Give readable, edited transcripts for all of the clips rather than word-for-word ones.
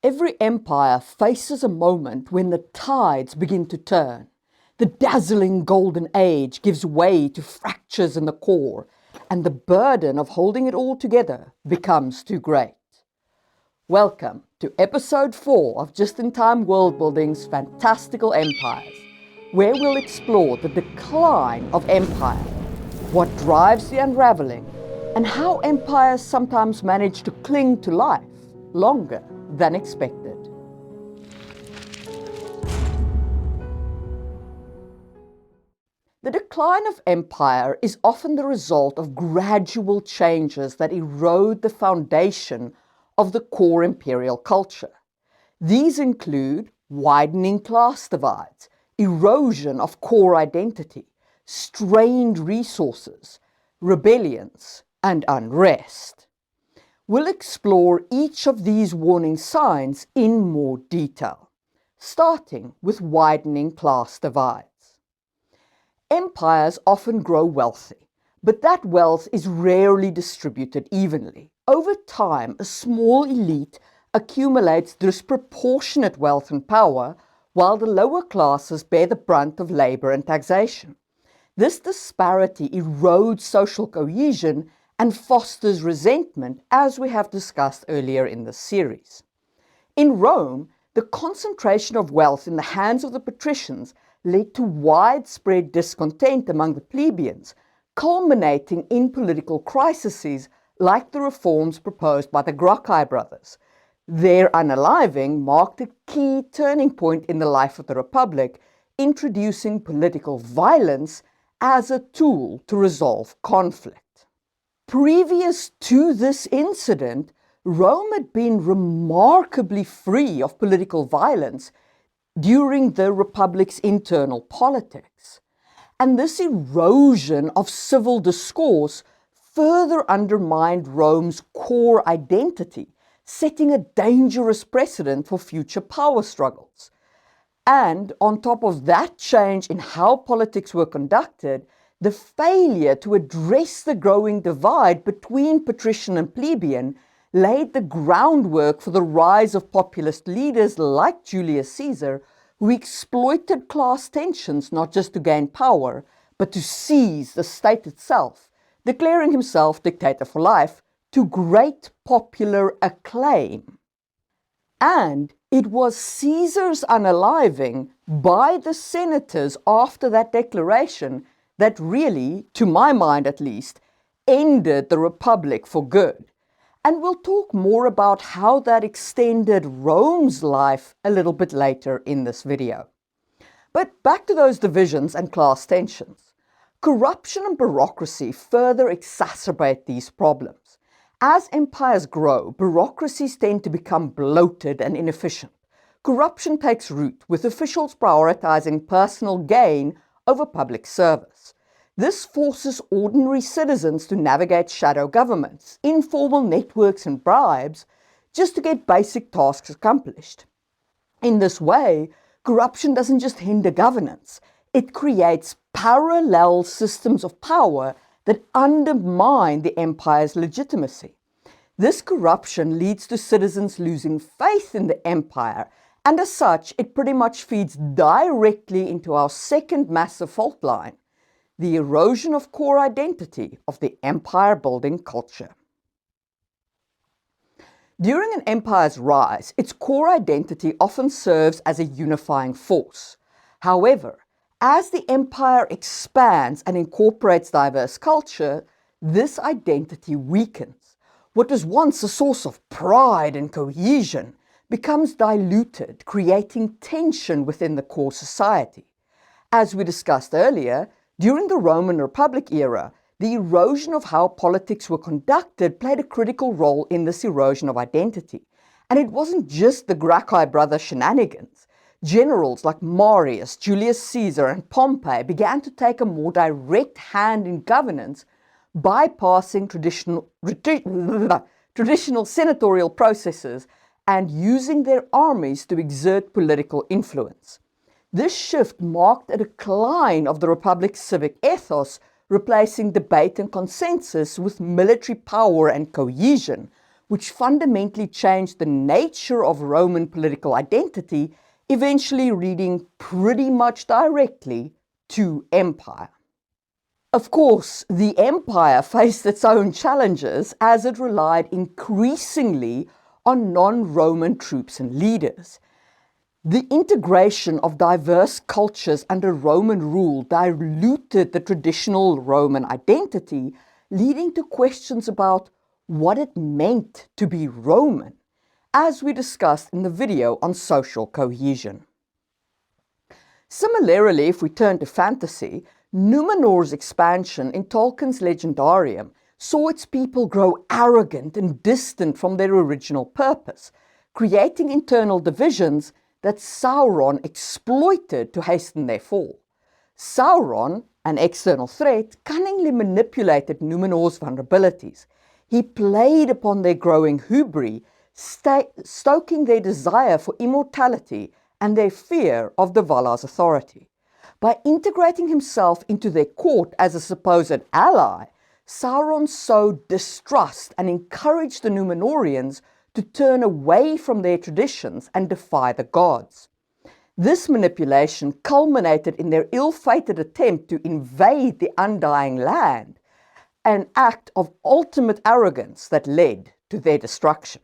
Every empire faces a moment when the tides begin to turn. The dazzling golden age gives way to fractures in the core, and the burden of holding it all together becomes too great. Welcome to episode 4 of Just-in-Time Worldbuilding's Fantastical Empires, where we'll explore the decline of empire, what drives the unraveling, and how empires sometimes manage to cling to life longer than expected. The decline of empire is often the result of gradual changes that erode the foundation of the core imperial culture. These include widening class divides, erosion of core identity, strained resources, rebellions, and unrest. We'll explore each of these warning signs in more detail, starting with widening class divides. Empires often grow wealthy, but that wealth is rarely distributed evenly. Over time, a small elite accumulates disproportionate wealth and power, while the lower classes bear the brunt of labor and taxation. This disparity erodes social cohesion and fosters resentment, as we have discussed earlier in this series. In Rome, the concentration of wealth in the hands of the patricians led to widespread discontent among the plebeians, culminating in political crises like the reforms proposed by the Gracchi brothers. Their unaliving marked a key turning point in the life of the Republic, introducing political violence as a tool to resolve conflict. Previous to this incident, Rome had been remarkably free of political violence during the Republic's internal politics. And this erosion of civil discourse further undermined Rome's core identity, setting a dangerous precedent for future power struggles. And on top of that change in how politics were conducted, the failure to address the growing divide between patrician and plebeian laid the groundwork for the rise of populist leaders like Julius Caesar, who exploited class tensions not just to gain power, but to seize the state itself, declaring himself dictator for life to great popular acclaim. And it was Caesar's unaliving by the senators after that declaration that really, to my mind at least, ended the Republic for good. And we'll talk more about how that extended Rome's life a little bit later in this video. But back to those divisions and class tensions. Corruption and bureaucracy further exacerbate these problems. As empires grow, bureaucracies tend to become bloated and inefficient. Corruption takes root, with officials prioritizing personal gain over public service. This forces ordinary citizens to navigate shadow governments, informal networks and bribes, just to get basic tasks accomplished. In this way, corruption doesn't just hinder governance, it creates parallel systems of power that undermine the empire's legitimacy. This corruption leads to citizens losing faith in the empire, and as such, it pretty much feeds directly into our second massive fault line, the erosion of core identity of the empire-building culture. During an empire's rise, its core identity often serves as a unifying force. However, as the empire expands and incorporates diverse culture, this identity weakens. What was once a source of pride and cohesion becomes diluted, creating tension within the core society. As we discussed earlier, during the Roman Republic era, the erosion of how politics were conducted played a critical role in this erosion of identity. And it wasn't just the Gracchi brother shenanigans. Generals like Marius, Julius Caesar, and Pompey began to take a more direct hand in governance, bypassing traditional senatorial processes and using their armies to exert political influence. This shift marked a decline of the Republic's civic ethos, replacing debate and consensus with military power and cohesion, which fundamentally changed the nature of Roman political identity, eventually leading pretty much directly to empire. Of course, the empire faced its own challenges as it relied increasingly on non-Roman troops and leaders. The integration of diverse cultures under Roman rule diluted the traditional Roman identity, leading to questions about what it meant to be Roman, as we discussed in the video on social cohesion. Similarly, if we turn to fantasy, Númenor's expansion in Tolkien's Legendarium saw its people grow arrogant and distant from their original purpose, creating internal divisions that Sauron exploited to hasten their fall. Sauron, an external threat, cunningly manipulated Númenor's vulnerabilities. He played upon their growing hubris, stoking their desire for immortality and their fear of the Valar's authority. By integrating himself into their court as a supposed ally, Sauron sowed distrust and encouraged the Númenorians to turn away from their traditions and defy the gods. This manipulation culminated in their ill-fated attempt to invade the Undying Land, an act of ultimate arrogance that led to their destruction.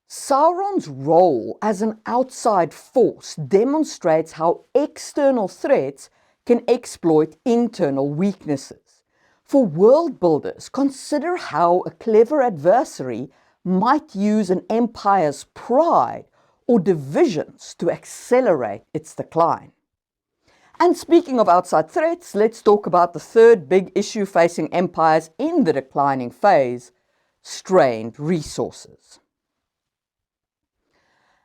Sauron's role as an outside force demonstrates how external threats can exploit internal weaknesses. For world builders, consider how a clever adversary might use an empire's pride or divisions to accelerate its decline. And speaking of outside threats, let's talk about the third big issue facing empires in the declining phase: strained resources.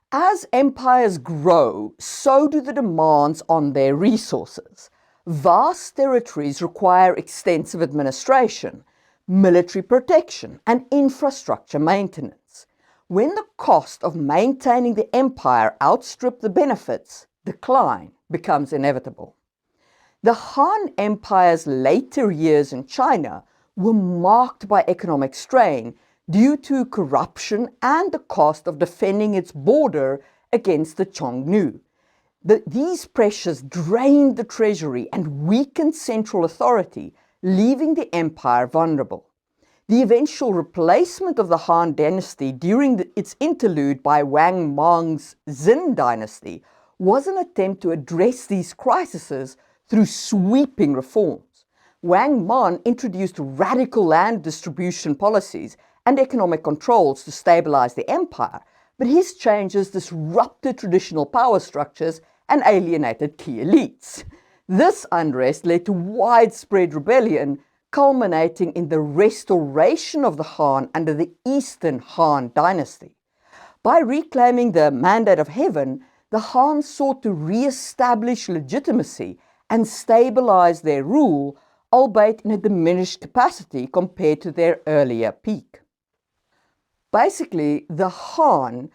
As empires grow, so do the demands on their resources. Vast territories require extensive administration, military protection, and infrastructure maintenance. When the cost of maintaining the empire outstrips the benefits, decline becomes inevitable. The Han Empire's later years in China were marked by economic strain due to corruption and the cost of defending its border against the Xiongnu. These pressures drained the treasury and weakened central authority, leaving the empire vulnerable. The eventual replacement of the Han dynasty during its interlude by Wang Mang's Xin dynasty was an attempt to address these crises through sweeping reforms. Wang Mang introduced radical land distribution policies and economic controls to stabilize the empire, but his changes disrupted traditional power structures and alienated key elites. This unrest led to widespread rebellion, culminating in the restoration of the Han under the Eastern Han dynasty. By reclaiming the mandate of heaven, the Han sought to re-establish legitimacy and stabilize their rule, albeit in a diminished capacity compared to their earlier peak. Basically, the Han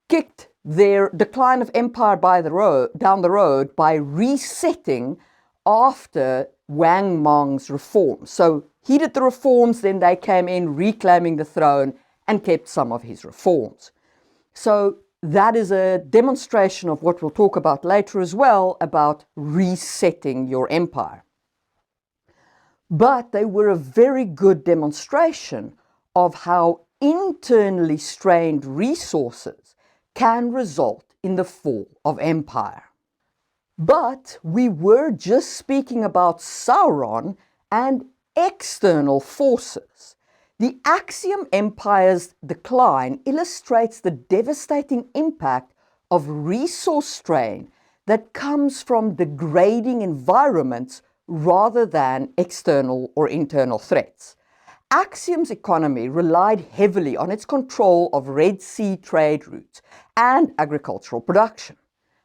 kicked their decline of empire down the road by resetting after Wang Mang's reforms. So he did the reforms, then they came in reclaiming the throne and kept some of his reforms. So that is a demonstration of what we'll talk about later as well, about resetting your empire. But they were a very good demonstration of how internally strained resources can result in the fall of empire. But we were just speaking about Sauron and external forces. The Axiom Empire's decline illustrates the devastating impact of resource strain that comes from degrading environments rather than external or internal threats. Axiom's economy relied heavily on its control of Red Sea trade routes and agricultural production.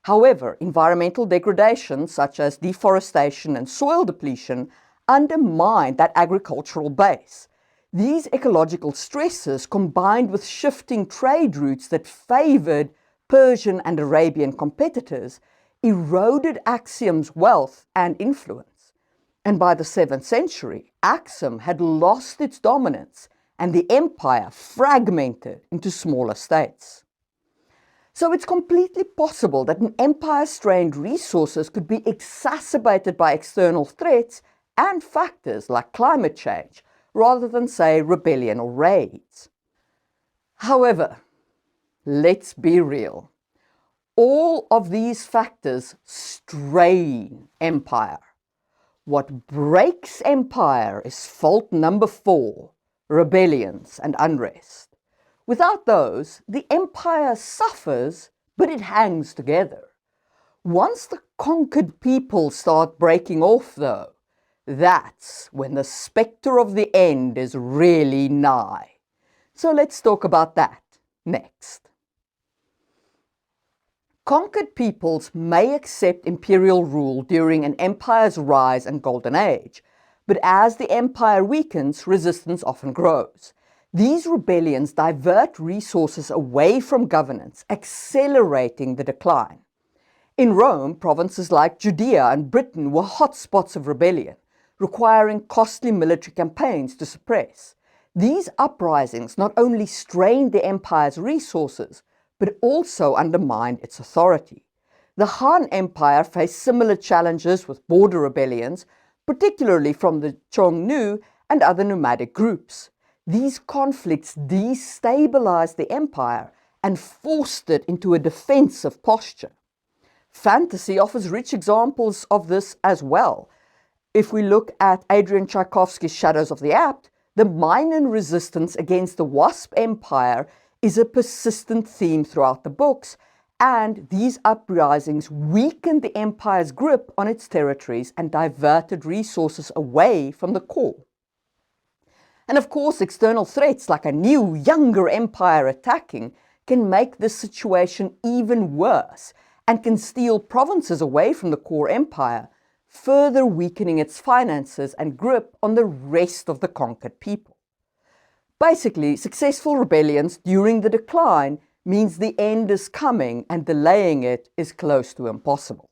However, environmental degradation such as deforestation and soil depletion undermined that agricultural base. These ecological stresses, combined with shifting trade routes that favored Persian and Arabian competitors, eroded Axiom's wealth and influence. And by the 7th century, Axiom had lost its dominance and the empire fragmented into smaller states. So it's completely possible that an empire's strained resources could be exacerbated by external threats and factors like climate change, rather than, say, rebellion or raids. However, let's be real. All of these factors strain empire. What breaks empire is fault number 4, rebellions and unrest. Without those, the empire suffers, but it hangs together. Once the conquered people start breaking off, though, that's when the spectre of the end is really nigh. So let's talk about that next. Conquered peoples may accept imperial rule during an empire's rise and golden age, but as the empire weakens, resistance often grows. These rebellions divert resources away from governance, accelerating the decline. In Rome, provinces like Judea and Britain were hotspots of rebellion, requiring costly military campaigns to suppress. These uprisings not only strained the empire's resources, but also undermined its authority. The Han Empire faced similar challenges with border rebellions, particularly from the Xiongnu and other nomadic groups. These conflicts destabilized the empire and forced it into a defensive posture. Fantasy offers rich examples of this as well. If we look at Adrian Tchaikovsky's Shadows of the Apt, the Minoan resistance against the Wasp Empire is a persistent theme throughout the books, and these uprisings weakened the empire's grip on its territories and diverted resources away from the core. And of course, external threats like a new, younger empire attacking can make this situation even worse and can steal provinces away from the core empire, further weakening its finances and grip on the rest of the conquered people. Basically, successful rebellions during the decline means the end is coming and delaying it is close to impossible.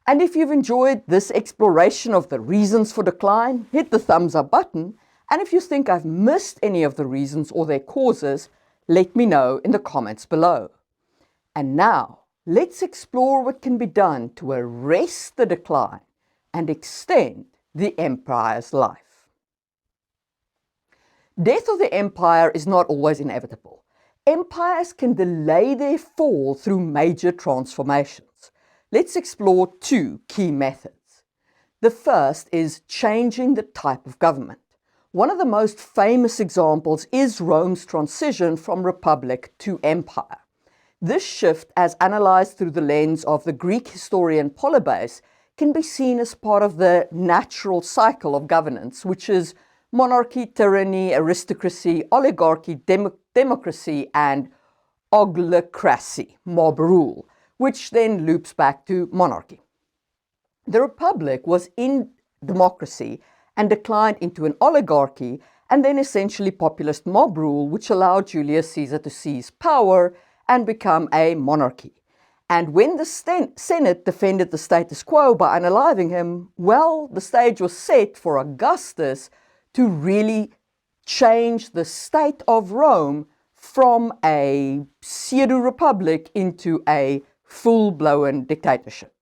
And if you've enjoyed this exploration of the reasons for decline, hit the thumbs up button. And if you think I've missed any of the reasons or their causes, let me know in the comments below. And now, let's explore what can be done to arrest the decline and extend the empire's life. Death of the empire is not always inevitable. Empires can delay their fall through major transformations. Let's explore 2 key methods. The first is changing the type of government. One of the most famous examples is Rome's transition from republic to empire. This shift, as analyzed through the lens of the Greek historian Polybus, can be seen as part of the natural cycle of governance, which is monarchy, tyranny, aristocracy, oligarchy, democracy, and oglicracy, mob rule, which then loops back to monarchy. The republic was in democracy and declined into an oligarchy, and then essentially populist mob rule, which allowed Julius Caesar to seize power and become a monarchy. And when the Senate defended the status quo by unaliving him, well, the stage was set for Augustus to really change the state of Rome from a pseudo-republic into a full-blown dictatorship.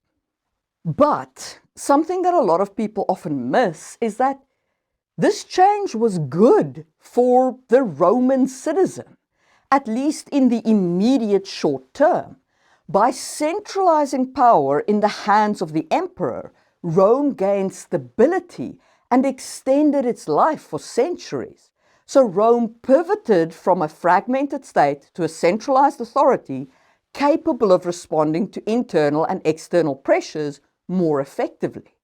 But something that a lot of people often miss is that this change was good for the Roman citizen, at least in the immediate short term. By centralizing power in the hands of the emperor, Rome gained stability and extended its life for centuries. So Rome pivoted from a fragmented state to a centralized authority capable of responding to internal and external pressures more effectively.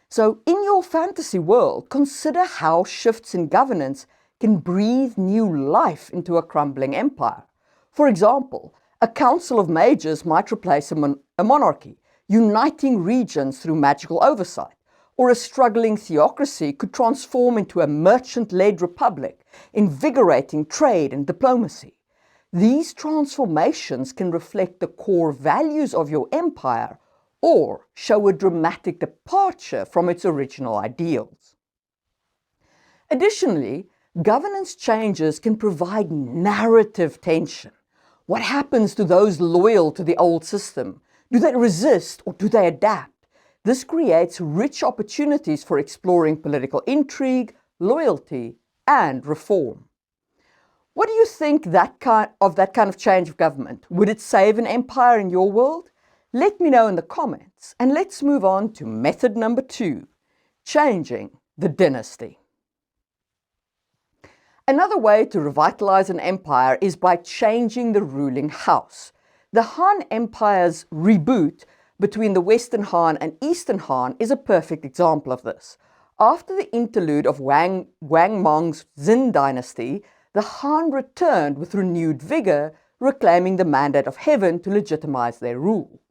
So in your fantasy world, consider how shifts in governance can breathe new life into a crumbling empire. For example, a council of mages might replace a monarchy, uniting regions through magical oversight, or a struggling theocracy could transform into a merchant-led republic, invigorating trade and diplomacy. These transformations can reflect the core values of your empire or show a dramatic departure from its original ideals. Additionally, Governance changes can provide narrative tension. What happens to those loyal to the old system? Do they resist or do they adapt? This creates rich opportunities for exploring political intrigue, loyalty, and reform. What do you think of that kind of change of government? Would it save an empire in your world? Let me know in the comments, and let's move on to method number 2, changing the dynasty. Another way to revitalize an empire is by changing the ruling house. The Han Empire's reboot between the Western Han and Eastern Han is a perfect example of this. After the interlude of Wang Mong's Xin dynasty, the Han returned with renewed vigor, reclaiming the mandate of heaven to legitimize their rule.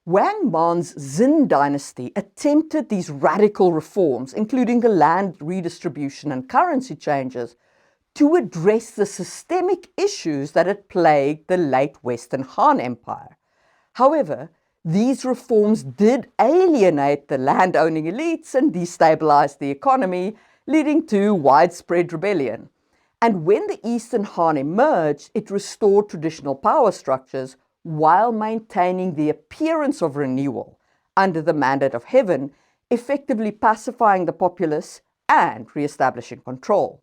Wang Mong's Xin dynasty attempted these radical reforms, including the land redistribution and currency changes, to address the systemic issues that had plagued the late Western Han Empire. However, these reforms did alienate the landowning elites and destabilize the economy, leading to widespread rebellion. And when the Eastern Han emerged, it restored traditional power structures while maintaining the appearance of renewal under the mandate of heaven, effectively pacifying the populace and re-establishing control.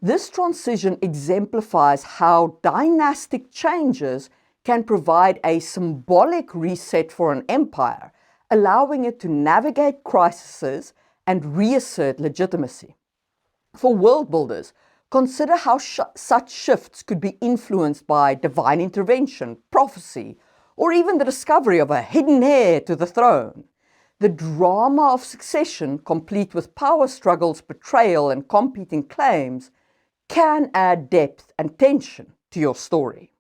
This transition exemplifies how dynastic changes can provide a symbolic reset for an empire, allowing it to navigate crises and reassert legitimacy. For world builders, consider how such shifts could be influenced by divine intervention, prophecy, or even the discovery of a hidden heir to the throne. The drama of succession, complete with power struggles, betrayal, and competing claims, can add depth and tension to your story.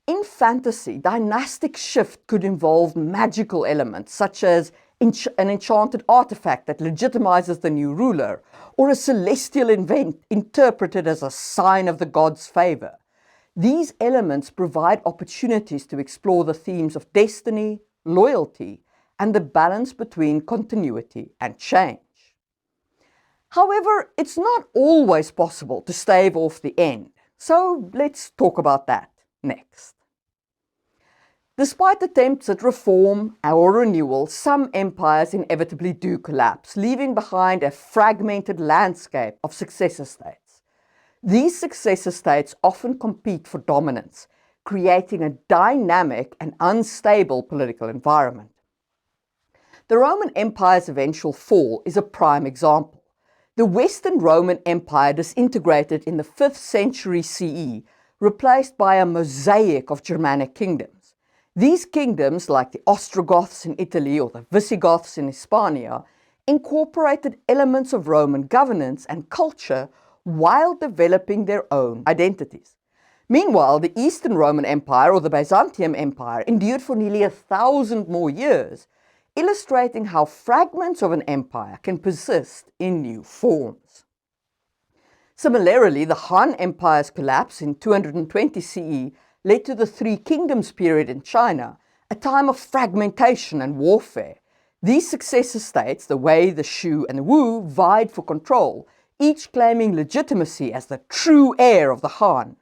In fantasy, dynastic shift could involve magical elements such as an enchanted artifact that legitimizes the new ruler, or a celestial event interpreted as a sign of the god's favor. These elements provide opportunities to explore the themes of destiny, loyalty, and the balance between continuity and change. However, it's not always possible to stave off the end, so let's talk about that next. Despite attempts at reform or renewal, some empires inevitably do collapse, leaving behind a fragmented landscape of successor states. These successor states often compete for dominance, creating a dynamic and unstable political environment. The Roman Empire's eventual fall is a prime example. The Western Roman Empire disintegrated in the 5th century CE, replaced by a mosaic of Germanic kingdoms. These kingdoms, like the Ostrogoths in Italy or the Visigoths in Hispania, incorporated elements of Roman governance and culture while developing their own identities. Meanwhile, the Eastern Roman Empire, or the Byzantium Empire, endured for nearly 1,000 more years, illustrating how fragments of an empire can persist in new forms. Similarly, the Han Empire's collapse in 220 CE led to the Three Kingdoms period in China, a time of fragmentation and warfare. These successor states, the Wei, the Shu, and the Wu, vied for control, each claiming legitimacy as the true heir of the Han.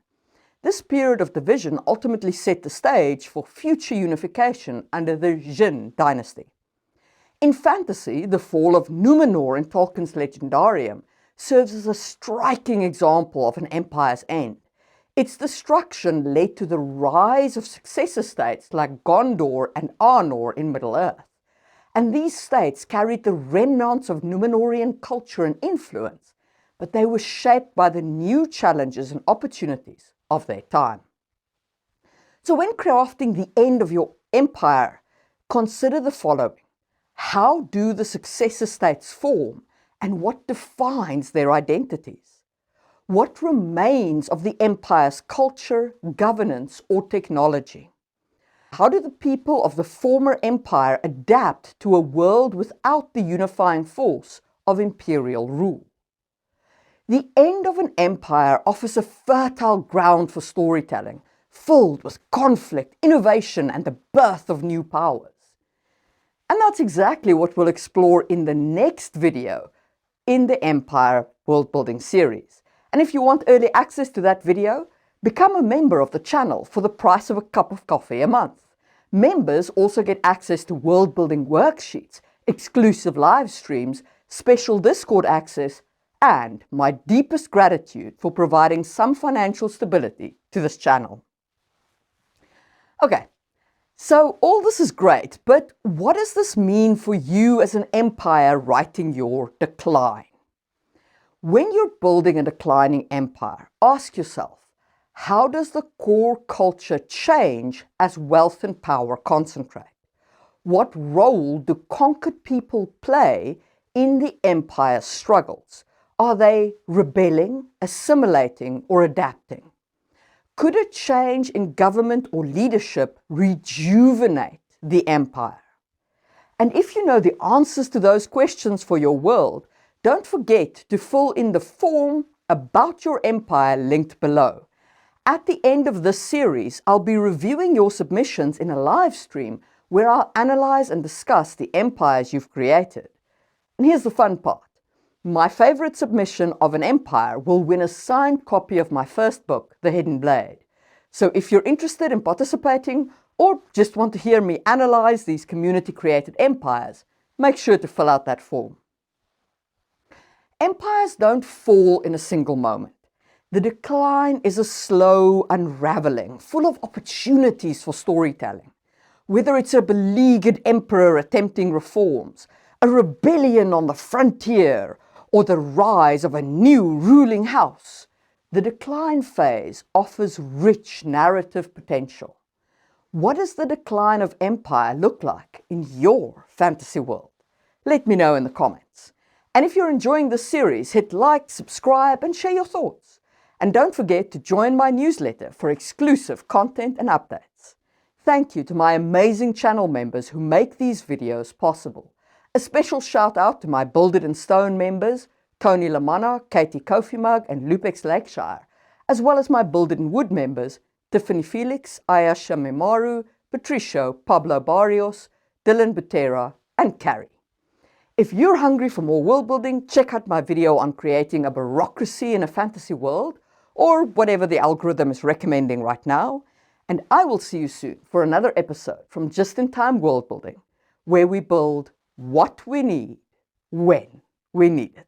This period of division ultimately set the stage for future unification under the Jin dynasty. In fantasy, the fall of Númenor in Tolkien's Legendarium serves as a striking example of an empire's end. Its destruction led to the rise of successor states like Gondor and Arnor in Middle-earth. And these states carried the remnants of Númenorian culture and influence, but they were shaped by the new challenges and opportunities of their time. So when crafting the end of your empire, consider the following. How do the successor states form, and what defines their identities? What remains of the empire's culture, governance, or technology? How do the people of the former empire adapt to a world without the unifying force of imperial rule? The end of an empire offers a fertile ground for storytelling, filled with conflict, innovation, and the birth of new powers. And that's exactly what we'll explore in the next video in the Empire World Building series. And if you want early access to that video, become a member of the channel for the price of a cup of coffee a month. Members also get access to world-building worksheets, exclusive live streams, special Discord access, and my deepest gratitude for providing some financial stability to this channel. Okay, so all this is great, but what does this mean for you as an empire writing your decline? When you're building a declining empire, ask yourself, how does the core culture change as wealth and power concentrate? What role do conquered people play in the empire's struggles? Are they rebelling, assimilating, or adapting? Could a change in government or leadership rejuvenate the empire? And if you know the answers to those questions for your world, don't forget to fill in the form about your empire linked below. At the end of this series, I'll be reviewing your submissions in a live stream where I'll analyze and discuss the empires you've created. And here's the fun part. My favorite submission of an empire will win a signed copy of my first book, The Hidden Blade. So if you're interested in participating or just want to hear me analyze these community-created empires, make sure to fill out that form. Empires don't fall in a single moment. The decline is a slow unraveling, full of opportunities for storytelling. Whether it's a beleaguered emperor attempting reforms, a rebellion on the frontier, or the rise of a new ruling house, the decline phase offers rich narrative potential. What does the decline of empire look like in your fantasy world? Let me know in the comments. And if you're enjoying this series, hit like, subscribe, and share your thoughts. And don't forget to join my newsletter for exclusive content and updates. Thank you to my amazing channel members who make these videos possible. A special shout out to my Build It in Stone members, Tony Lamanna, Katie Kofimug, and Lupex Lakeshire, as well as my Build It in Wood members, Tiffany Felix, Ayasha Memaru, Patricio, Pablo Barrios, Dylan Butera, and Carrie. If you're hungry for more world building, check out my video on creating a bureaucracy in a fantasy world, or whatever the algorithm is recommending right now. And I will see you soon for another episode from Just in Time World Building, where we build what we need when we need it.